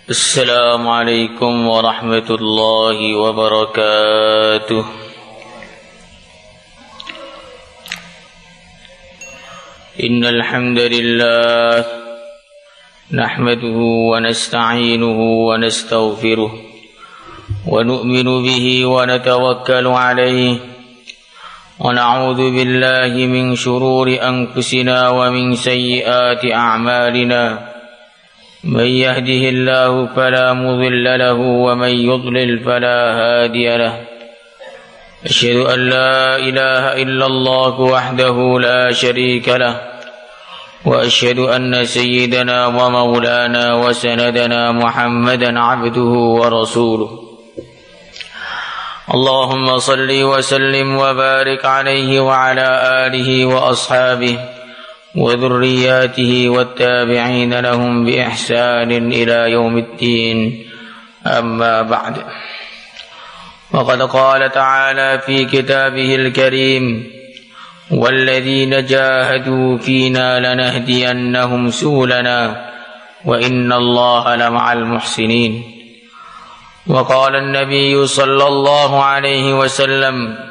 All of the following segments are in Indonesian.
السلام عليكم ورحمة الله وبركاته. إن الحمد لله نحمده ونستعينه ونستغفره ونؤمن به ونتوكل عليه ونعوذ بالله من شرور أنفسنا ومن سيئات أعمالنا. من يهده الله فلا مضل له ومن يضلل فلا هادي له. أشهد أن لا إله إلا الله وحده لا شريك له وأشهد أن سيدنا ومولانا وسندنا محمدا عبده ورسوله. اللهم صل وسلم وبارك عليه وعلى آله وأصحابه وذرياته والتابعين لهم بإحسان إلى يوم الدين. أما بعد، وقد قال تعالى في كتابه الكريم: والذين جاهدوا فينا لنهدينهم سبلنا وإن الله لمع المحسنين. وقال النبي صلى الله عليه وسلم: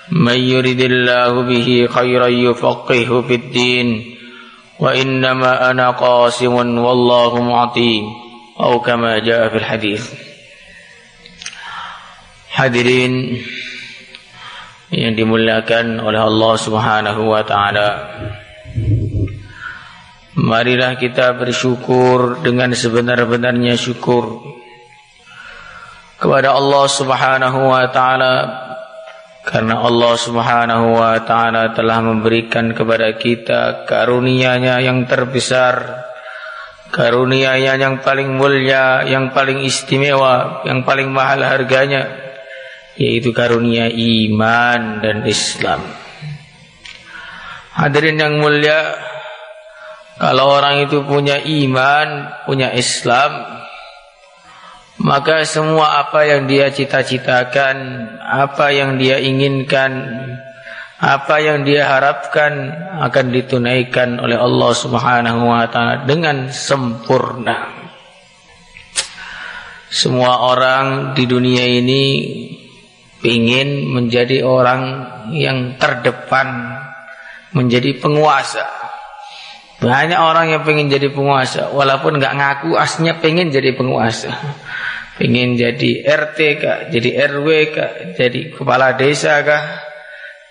من يرد الله به خيرا يفقهه في الدين وإنما أنا قاسم والله معطي أو كما جاء في الحديث. Hadirin yang dimuliakan oleh Allah Subhanahu wa taala, marilah kita bersyukur dengan sebenar-benarnya syukur kepada Allah Subhanahu wa taala, karena Allah Subhanahu wa ta'ala telah memberikan kepada kita karunia-Nya yang terbesar, karunia-Nya yang paling mulia, yang paling istimewa, yang paling mahal harganya, yaitu karunia iman dan Islam. Hadirin yang mulia, kalau orang itu punya iman, punya Islam, maka semua apa yang dia cita-citakan, apa yang dia inginkan, apa yang dia harapkan akan ditunaikan oleh Allah Subhanahu wa ta'ala dengan sempurna. Semua orang di dunia ini ingin menjadi orang yang terdepan, menjadi penguasa. Banyak orang yang pengen jadi penguasa, walaupun gak ngaku aslinya pengen jadi penguasa. Pengen jadi RT kah, jadi RW kah, jadi kepala desa kah,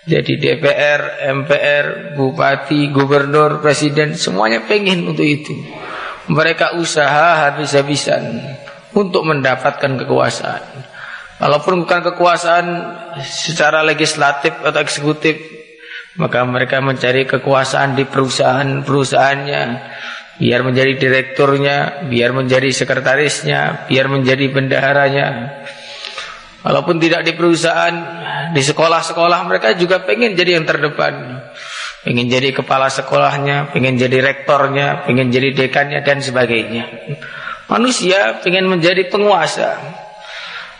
jadi DPR, MPR, bupati, gubernur, presiden, semuanya pengen untuk itu. Mereka usaha habis-habisan untuk mendapatkan kekuasaan. Walaupun bukan kekuasaan secara legislatif atau eksekutif, maka mereka mencari kekuasaan di perusahaan-perusahaannya, biar menjadi direkturnya, biar menjadi sekretarisnya, biar menjadi bendaharanya. Walaupun tidak di perusahaan, di sekolah-sekolah mereka juga pengen jadi yang terdepan, pengen jadi kepala sekolahnya, pengen jadi rektornya, pengen jadi dekannya dan sebagainya. Manusia pengen menjadi penguasa,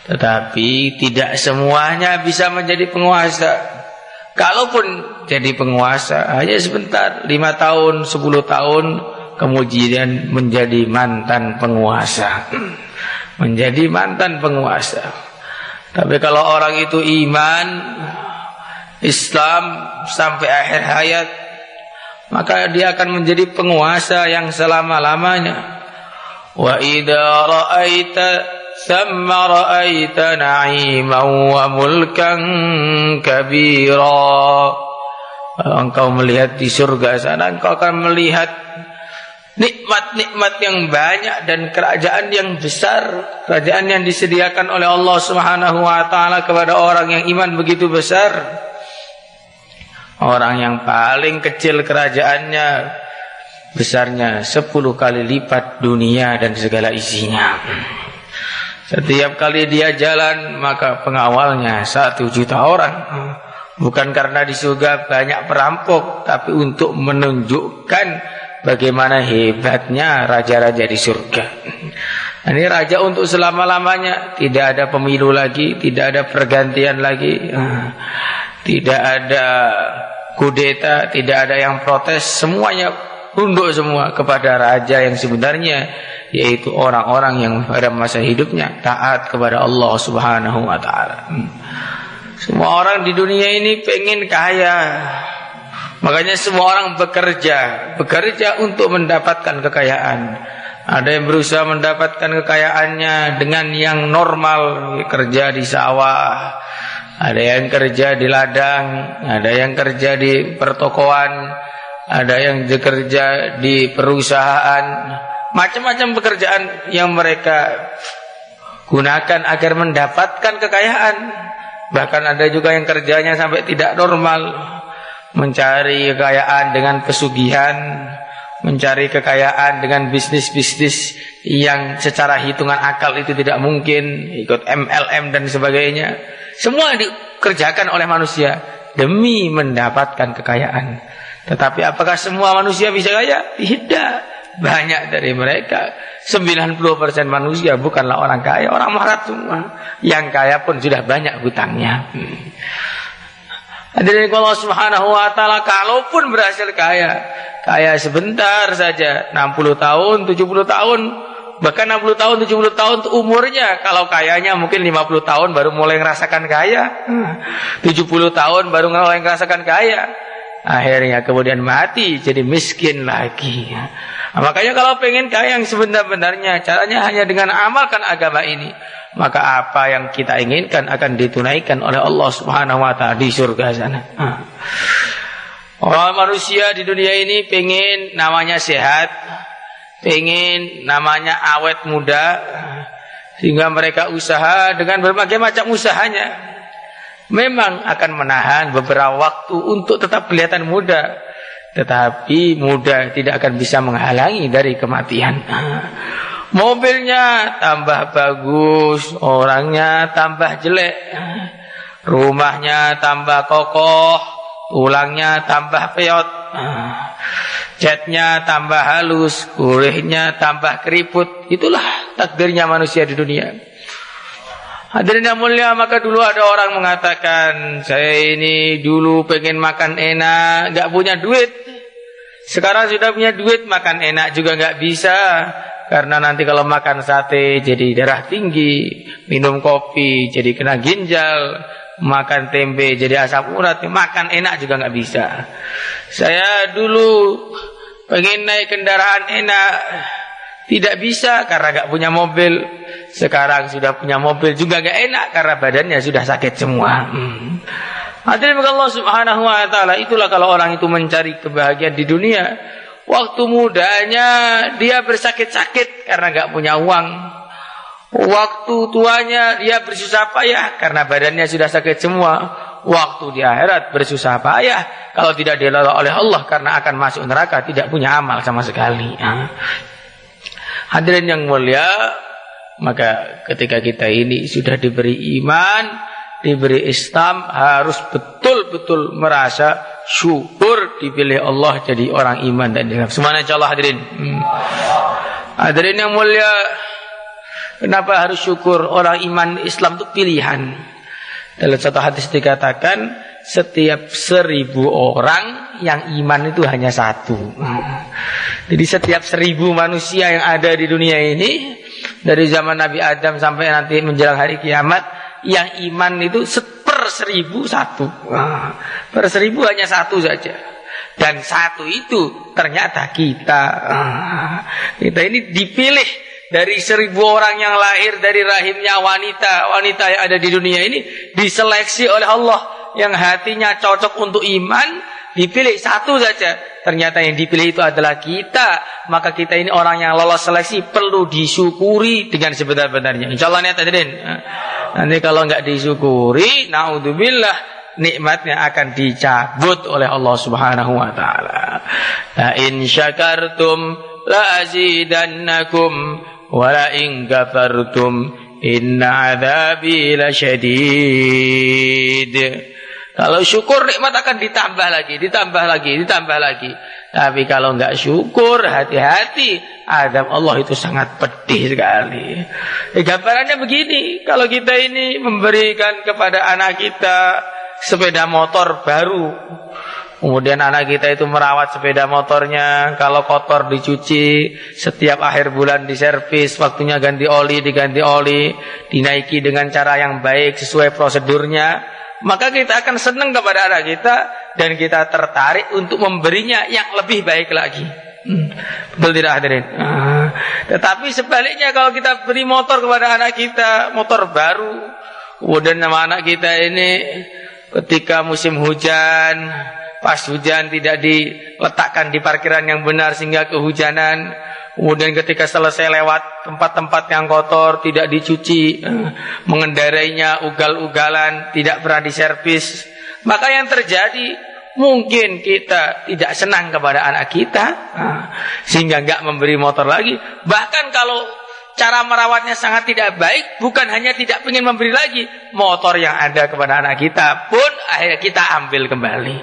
tetapi tidak semuanya bisa menjadi penguasa. Kalaupun jadi penguasa hanya sebentar, 5 tahun, 10 tahun, kemudian menjadi mantan penguasa. Menjadi mantan penguasa. Tapi kalau orang itu iman, Islam sampai akhir hayat, maka dia akan menjadi penguasa yang selama-lamanya. Wa idza ra'aita thamma ra'aita na'iman wa mulkan kabira. Kalau engkau melihat di surga sana, engkau akan melihat nikmat-nikmat yang banyak dan kerajaan yang besar, kerajaan yang disediakan oleh Allah Subhanahu wa ta'ala kepada orang yang iman begitu besar. Orang yang paling kecil kerajaannya besarnya 10 kali lipat dunia dan segala isinya. Setiap kali dia jalan, maka pengawalnya 1 juta orang. Bukan karena di surga banyak perampok, tapi untuk menunjukkan bagaimana hebatnya raja-raja di surga. Ini raja untuk selama-lamanya. Tidak ada pemilu lagi, tidak ada pergantian lagi, tidak ada kudeta, tidak ada yang protes. Semuanya tunduk semua kepada raja yang sebenarnya, yaitu orang-orang yang pada masa hidupnya taat kepada Allah Subhanahu wa taala. Semua orang di dunia ini pengen kaya. Makanya semua orang bekerja untuk mendapatkan kekayaan. Ada yang berusaha mendapatkan kekayaannya dengan yang normal, kerja di sawah, ada yang kerja di ladang, ada yang kerja di pertokoan, ada yang bekerja di perusahaan, macam-macam pekerjaan yang mereka gunakan agar mendapatkan kekayaan. Bahkan ada juga yang kerjanya sampai tidak normal, mencari kekayaan dengan pesugihan, mencari kekayaan dengan bisnis-bisnis yang secara hitungan akal itu tidak mungkin, ikut MLM dan sebagainya. Semua dikerjakan oleh manusia demi mendapatkan kekayaan. Tetapi apakah semua manusia bisa kaya? Tidak. Banyak dari mereka, 90% manusia bukanlah orang kaya, orang melarat semua. Yang kaya pun sudah banyak hutangnya. Hadirin Allah Subhanahu wa taala, kalaupun berhasil kaya sebentar saja, 60 tahun, 70 tahun, bahkan 60 tahun, 70 tahun itu umurnya. Kalau kayanya mungkin 50 tahun baru mulai ngerasakan kaya, 70 tahun baru mulai ngerasakan kaya. Akhirnya kemudian mati jadi miskin lagi. Nah, makanya kalau pengen kaya yang sebenar-benarnya, caranya hanya dengan amalkan agama ini. Maka apa yang kita inginkan akan ditunaikan oleh Allah Subhanahu wa taala di surga sana. Orang manusia di dunia ini pengen namanya sehat, pengen namanya awet muda, sehingga mereka usaha dengan berbagai macam usahanya. Memang akan menahan beberapa waktu untuk tetap kelihatan muda, tetapi muda tidak akan bisa menghalangi dari kematian. Mobilnya tambah bagus, orangnya tambah jelek, rumahnya tambah kokoh, tulangnya tambah peot, catnya tambah halus, kulitnya tambah keriput. Itulah takdirnya manusia di dunia. Hadirin yang mulia, maka dulu ada orang mengatakan, saya ini dulu pengen makan enak, gak punya duit. Sekarang sudah punya duit, makan enak juga gak bisa. Karena nanti kalau makan sate jadi darah tinggi, minum kopi jadi kena ginjal, makan tempe jadi asam urat, makan enak juga gak bisa. Saya dulu pengen naik kendaraan enak, tidak bisa karena gak punya mobil. Sekarang sudah punya mobil juga gak enak karena badannya sudah sakit semua. Hadirin Allah Subhanahu wa taala, itulah kalau orang itu mencari kebahagiaan di dunia. Waktu mudanya dia bersakit-sakit karena gak punya uang. Waktu tuanya dia bersusah payah karena badannya sudah sakit semua. Waktu di akhirat bersusah payah kalau tidak diridhoi oleh Allah karena akan masuk neraka, tidak punya amal sama sekali. Hadirin yang mulia, maka ketika kita ini sudah diberi iman, diberi Islam, harus betul-betul merasa syukur dipilih Allah jadi orang iman dan Islam. Semuanya insyaallah hadirin. Hadirin yang mulia, kenapa harus syukur? Orang iman Islam itu pilihan. Dalam satu hadis dikatakan, setiap 1000 orang yang iman itu hanya 1. Jadi setiap 1000 manusia yang ada di dunia ini, dari zaman Nabi Adam sampai nanti menjelang hari kiamat, yang iman itu per 1000 1. Per 1000 hanya 1 saja. Dan 1 itu ternyata kita. Kita ini dipilih dari 1000 orang yang lahir dari rahimnya wanita yang ada di dunia ini, diseleksi oleh Allah yang hatinya cocok untuk iman, dipilih 1 saja. Ternyata yang dipilih itu adalah kita. Maka kita ini orang yang lolos seleksi perlu disyukuri dengan sebenar-benarnya. Insyaallah niat hadirin. Nanti kalau enggak disyukuri, naudzubillah, nikmatnya akan dicabut oleh Allah Subhanahu wa taala. La in syakartum la azidannakum wa la in kafartum inna adzabi lasyadid. Kalau syukur nikmat akan ditambah lagi. Tapi kalau enggak syukur, hati-hati, azab Allah itu sangat pedih sekali. Gambarannya begini, kalau kita ini memberikan kepada anak kita sepeda motor baru, Kemudian anak kita itu merawat sepeda motornya, kalau kotor dicuci, setiap akhir bulan diservis, waktunya ganti oli, diganti oli, dinaiki dengan cara yang baik sesuai prosedurnya, maka kita akan senang kepada anak kita dan kita tertarik untuk memberinya yang lebih baik lagi. Betul tidak hadirin? Tetapi sebaliknya kalau kita beri motor kepada anak kita, motor baru, kemudian nama anak kita ini ketika musim hujan, pas hujan tidak diletakkan di parkiran yang benar sehingga kehujanan, kemudian ketika selesai lewat tempat-tempat yang kotor tidak dicuci, mengendarainya ugal-ugalan, tidak pernah diservis, maka yang terjadi mungkin kita tidak senang kepada anak kita, sehingga nggak memberi motor lagi. Bahkan kalau cara merawatnya sangat tidak baik, bukan hanya tidak ingin memberi lagi, motor yang ada kepada anak kita pun akhirnya kita ambil kembali.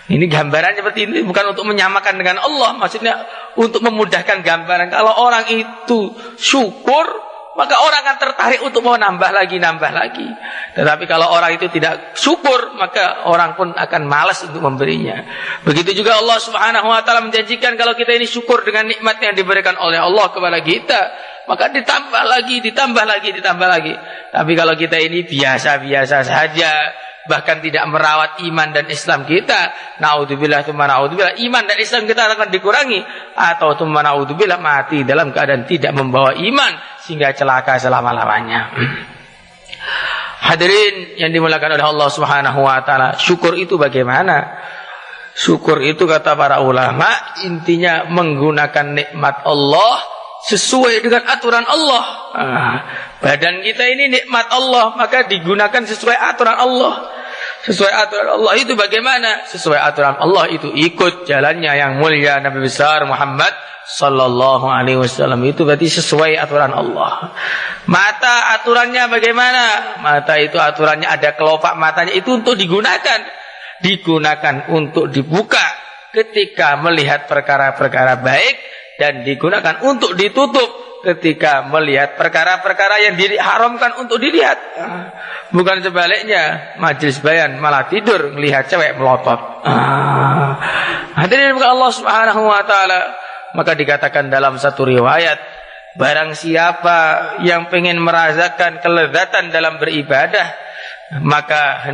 Ini gambaran seperti ini bukan untuk menyamakan dengan Allah, maksudnya untuk memudahkan gambaran. Kalau orang itu syukur, maka orang akan tertarik untuk mau nambah lagi. Tetapi kalau orang itu tidak syukur, maka orang pun akan malas untuk memberinya. Begitu juga Allah Subhanahu wa taala menjanjikan kalau kita ini syukur dengan nikmat yang diberikan oleh Allah kepada kita, maka ditambah lagi. Tapi kalau kita ini biasa-biasa saja, bahkan tidak merawat iman dan Islam kita, naudzubillah, iman dan Islam kita akan dikurangi, atau naudzubillah, mati dalam keadaan tidak membawa iman sehingga celaka selama-lamanya. Hadirin yang dimuliakan oleh Allah Subhanahu wa taala, syukur itu bagaimana? Syukur itu kata para ulama, intinya menggunakan nikmat Allah sesuai dengan aturan Allah. Badan kita ini nikmat Allah, maka digunakan sesuai aturan Allah. Sesuai aturan Allah itu bagaimana? Sesuai aturan Allah itu ikut jalannya yang mulia Nabi besar Muhammad sallallahu alaihi wasallam. Itu berarti sesuai aturan Allah. Mata aturannya bagaimana? Mata itu aturannya ada kelopak matanya, itu untuk digunakan untuk dibuka ketika melihat perkara-perkara baik, dan digunakan untuk ditutup ketika melihat perkara-perkara yang diharamkan untuk dilihat. Bukan sebaliknya, majelis bayan malah tidur melihat cewek melotot. Hadirin Allah Subhanahu wa taala, maka dikatakan dalam satu riwayat, barang siapa yang pengen merasakan kelezatan dalam beribadah, maka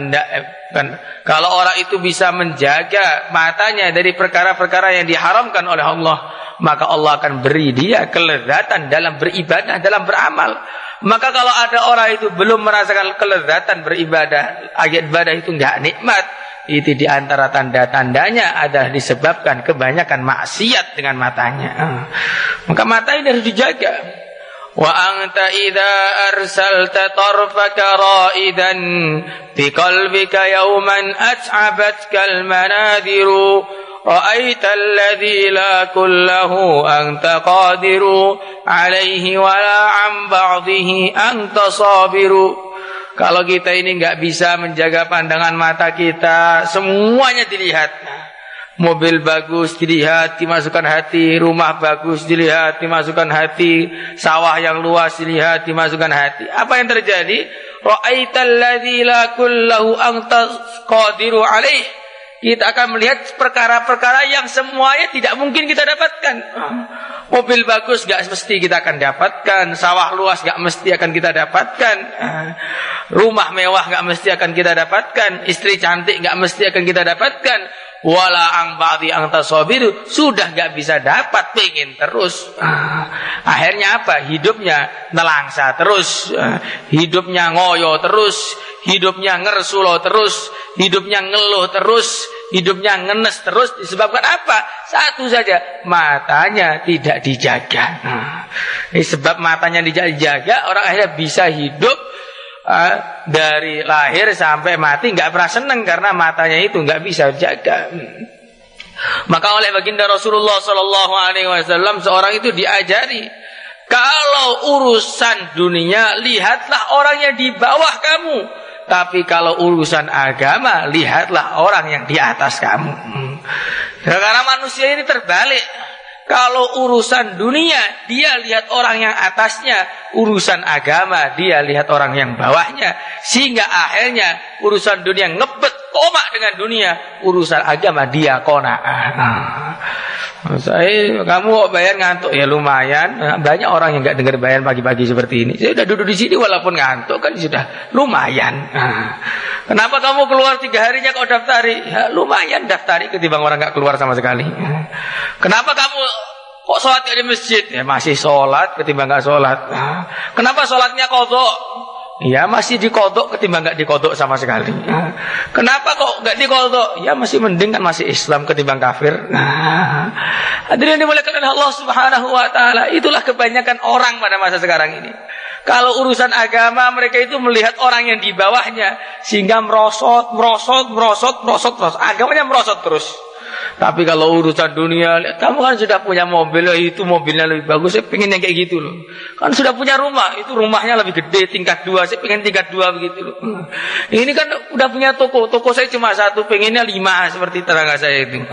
kalau orang itu bisa menjaga matanya dari perkara-perkara yang diharamkan oleh Allah, maka Allah akan beri dia kelezatan dalam beribadah, dalam beramal. Maka kalau ada orang itu belum merasakan kelezatan beribadah, ibadah itu enggak nikmat, itu diantara tanda-tandanya adalah disebabkan kebanyakan maksiat dengan matanya. Maka mata ini harus dijaga. Wa anta idza arsalta tarfaka raidan bi qalbika yawman at'abatka al-manadiru ra'aita alladhi la kullahu anta qadiru alaihi wa la an ba'dihi anta sabiru. Kalau kita ini enggak bisa menjaga pandangan mata kita, semuanya dilihat. Mobil bagus dilihat, dimasukkan hati. Rumah bagus dilihat, dimasukkan hati. Sawah yang luas dilihat, dimasukkan hati. Apa yang terjadi? Ra'aital ladzi la kullahu anta qadiru alaih. Kita akan melihat perkara-perkara yang semuanya tidak mungkin kita dapatkan. Mobil bagus gak mesti kita akan dapatkan. Sawah luas gak mesti akan kita dapatkan. Rumah mewah gak mesti akan kita dapatkan. Istri cantik gak mesti akan kita dapatkan. Wala ang ba'di ang tasabiru, sudah gak bisa dapat, pengen terus. Akhirnya apa? Hidupnya nelangsa terus, hidupnya ngoyo terus, hidupnya ngersulo terus, hidupnya ngeluh terus, hidupnya ngenes terus. Disebabkan apa? Satu saja, matanya tidak dijaga. Sebab matanya dijaga, orang akhirnya bisa hidup dari lahir sampai mati nggak pernah senang karena matanya itu nggak bisa jaga. Maka oleh baginda Rasulullah Sallallahu Alaihi Wasallam, seorang itu diajari, kalau urusan dunia lihatlah orang yang di bawah kamu, tapi kalau urusan agama lihatlah orang yang di atas kamu. Karena manusia ini terbalik. Kalau urusan dunia dia lihat orang yang atasnya, urusan agama dia lihat orang yang bawahnya, sehingga akhirnya urusan dunia ngebet komak dengan dunia, urusan agama dia qanaah. Kamu kok bayar ngantuk? Ya lumayan. Banyak orang yang nggak dengar bayar pagi-pagi seperti ini. Saya udah duduk di sini walaupun ngantuk kan sudah lumayan. Kenapa kamu keluar 3 harinya kok daftari? Ya, lumayan daftari ketimbang orang nggak keluar sama sekali. Kenapa kamu kok sholat di masjid? Ya masih sholat ketimbang nggak sholat. Kenapa sholatnya qadha? Ya masih dikodok ketimbang nggak dikodok sama sekali. Kenapa kok nggak dikodok? Ya masih mending kan masih Islam ketimbang kafir. Hadirin dimuliakan oleh Allah Subhanahu Wa Taala. Itulah kebanyakan orang pada masa sekarang ini. Kalau urusan agama mereka itu melihat orang yang di bawahnya sehingga merosot. Agamanya merosot terus. Tapi kalau urusan dunia, lihat, kamu kan sudah punya mobil, itu mobilnya lebih bagus, saya pengen yang kayak gitu loh. Kan sudah punya rumah, itu rumahnya lebih gede, tingkat 2, saya pengen tingkat 2 begitu loh. Ini kan udah punya toko saya cuma 1, pengennya 5 seperti tetangga saya itu.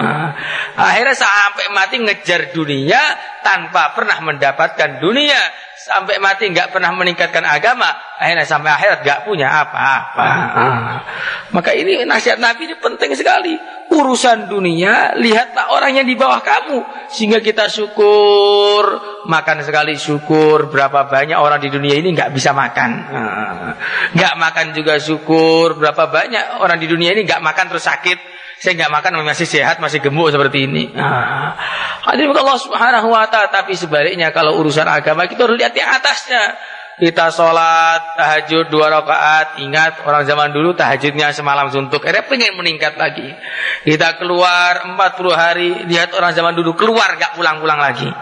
Akhirnya sampai mati ngejar dunia tanpa pernah mendapatkan dunia. Sampai mati nggak pernah meningkatkan agama, akhirnya sampai akhirat nggak punya apa-apa. Maka ini nasihat Nabi ini penting sekali. Urusan dunia, lihatlah orang yang di bawah kamu, sehingga kita syukur. Makan sekali syukur. Berapa banyak orang di dunia ini nggak bisa makan, nggak makan juga syukur. Berapa banyak orang di dunia ini nggak makan terus sakit. Saya nggak makan masih sehat, masih gemuk seperti ini. Hadirin Allah Subhanahu Wa Taala. Tapi sebaliknya kalau urusan agama kita harus lihat di atasnya. Kita sholat tahajud 2 rakaat. Ingat orang zaman dulu tahajudnya semalam suntuk. Akhirnya pengen meningkat lagi. Kita keluar 40 hari. Lihat orang zaman dulu keluar nggak pulang-pulang lagi.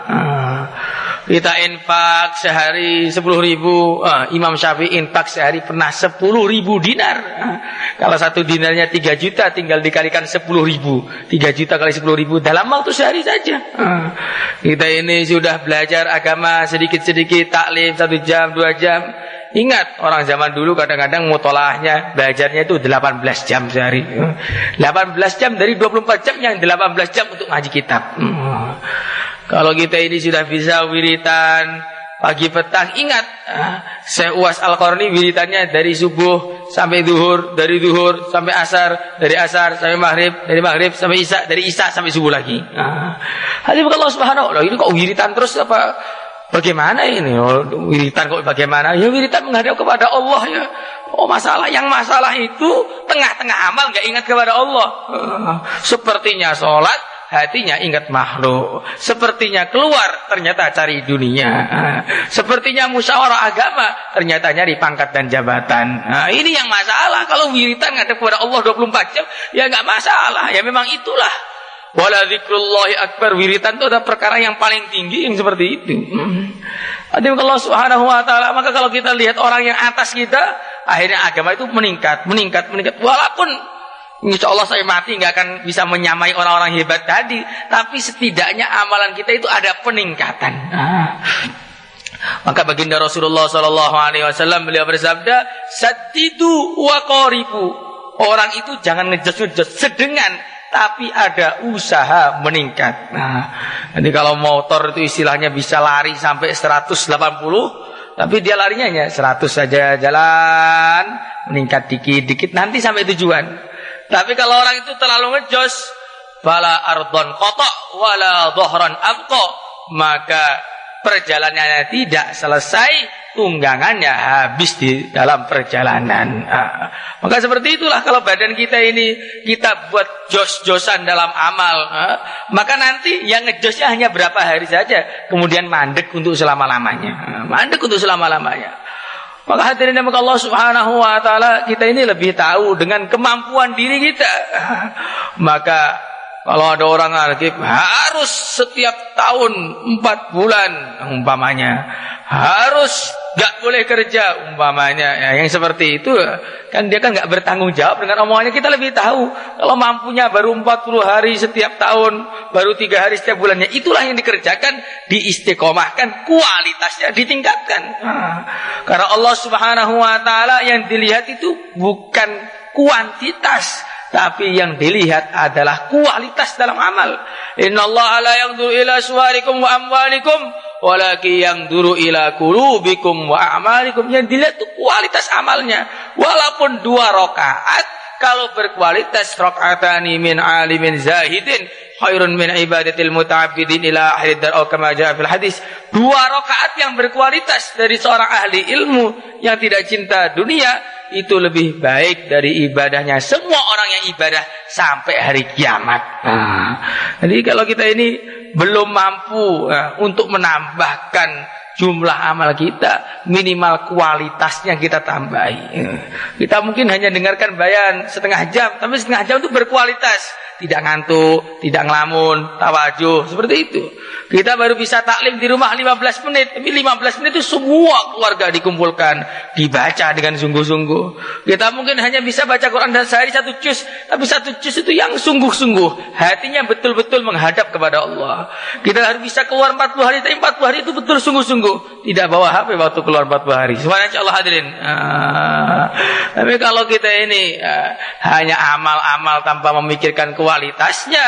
Kita infak sehari 10.000. Imam Syafi'i infak sehari pernah 10.000 dinar. Kalau 1 dinarnya 3 juta, tinggal dikalikan 10.000. 3 juta kali 10.000 dalam waktu sehari saja. Kita ini sudah belajar agama sedikit-sedikit, taklim 1 jam 2 jam. Ingat orang zaman dulu kadang-kadang mutolahnya belajarnya itu 18 jam sehari. 18 jam dari 24 jam yang 18 jam untuk ngaji kitab. Kalau kita ini sudah bisa wiritan pagi petang, ingat Syekh Uwais Al-Qarni wiritannya dari subuh sampai duhur, dari duhur sampai asar, dari asar sampai maghrib, dari maghrib sampai isya, dari isya sampai subuh lagi. Hadirin Allah Subhanahu wa taala, ini kok wiritan terus apa? Bagaimana ini? Wiritan kok bagaimana? Ya wiritan menghadap kepada Allah ya. Masalah itu tengah-tengah amal nggak ingat kepada Allah. Sepertinya sholat, hatinya ingat makhluk. Sepertinya keluar, ternyata cari dunia. Sepertinya musyawarah agama, ternyata nyari pangkat dan jabatan. Ini yang masalah. Kalau wiritan ngadep kepada Allah 24 jam, ya nggak masalah. Ya memang itulah. Wala dzikrullahi akbar. Wiritan itu ada perkara yang paling tinggi yang seperti itu. Hadirin Allah Subhanahu wa taala. Maka kalau kita lihat orang yang atas kita, akhirnya agama itu meningkat. Walaupun insya Allah saya mati nggak akan bisa menyamai orang-orang hebat tadi, tapi setidaknya amalan kita itu ada peningkatan. Maka baginda Rasulullah SAW beliau bersabda, "Saddidu wa qaribu." Orang itu jangan ngejos-ngejos, sedengan, tapi ada usaha meningkat. Jadi kalau motor itu istilahnya bisa lari sampai 180, tapi dia larinya hanya 100 saja jalan, meningkat dikit-dikit nanti sampai tujuan. Tapi kalau orang itu terlalu ngejos, fala ardon qata wala dhahran abqa, maka perjalanannya tidak selesai, tunggangannya habis di dalam perjalanan. Maka seperti itulah kalau badan kita ini kita buat jos-josan dalam amal, maka nanti yang ngejosnya hanya berapa hari saja, kemudian mandek untuk selama-lamanya. Maka hadirin yang Allah Subhanahu wa taala, kita ini lebih tahu dengan kemampuan diri kita. Maka kalau ada orang argib harus setiap tahun 4 bulan umpamanya, harus gak boleh kerja umpamanya, ya, yang seperti itu kan dia kan gak bertanggung jawab dengan omongannya. Kita lebih tahu kalau mampunya baru 40 hari setiap tahun, baru 3 hari setiap bulannya, itulah yang dikerjakan, diistiqomahkan, kualitasnya ditingkatkan. Karena Allah Subhanahu wa taala yang dilihat itu bukan kuantitas, tapi yang dilihat adalah kualitas dalam amal. Innallaha la yanzuru ila suwarikum wa amwalikum, walakin yanzuru ila qulubikum wa a'malikum. Yang dilihat itu kualitas amalnya. Walaupun 2 rakaat, kalau berkualitas, rakaatani min alimin zahidin khairun min ibadatil muta'abbidin ila akhir dar kama jaa fil hadis. 2 rakaat yang berkualitas dari seorang ahli ilmu yang tidak cinta dunia itu lebih baik dari ibadahnya semua orang yang ibadah sampai hari kiamat. Jadi kalau kita ini belum mampu untuk menambahkan jumlah amal kita, minimal kualitasnya kita tambahi. Kita mungkin hanya dengarkan bayan setengah jam, tapi setengah jam itu berkualitas, tidak ngantuk, tidak ngelamun, tawajuh, seperti itu. Kita baru bisa taklim di rumah 15 menit, tapi 15 menit itu semua keluarga dikumpulkan, dibaca dengan sungguh-sungguh. Kita mungkin hanya bisa baca Quran dan sehari 1 juz, tapi 1 juz itu yang sungguh-sungguh, hatinya betul-betul menghadap kepada Allah. Kita harus bisa keluar 40 hari, tapi 40 hari itu betul sungguh-sungguh, tidak bawa HP waktu keluar 40 hari. Subhanallah hadirin. Tapi kalau kita ini hanya amal-amal tanpa memikirkan kualitasnya,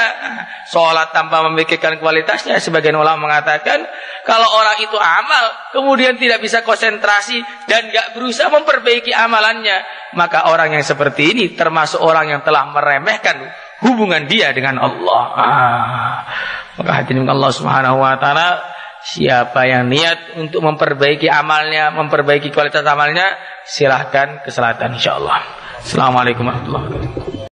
sholat tanpa memikirkan kualitasnya, sebagian ulama mengatakan kalau orang itu amal kemudian tidak bisa konsentrasi dan gak berusaha memperbaiki amalannya, maka orang yang seperti ini termasuk orang yang telah meremehkan hubungan dia dengan Allah. Maka hadirin Allah Subhanahu wa taala, siapa yang niat untuk memperbaiki amalnya, memperbaiki kualitas amalnya, silahkan ke selatan insyaallah. Assalamualaikum warahmatullahi wabarakatuh.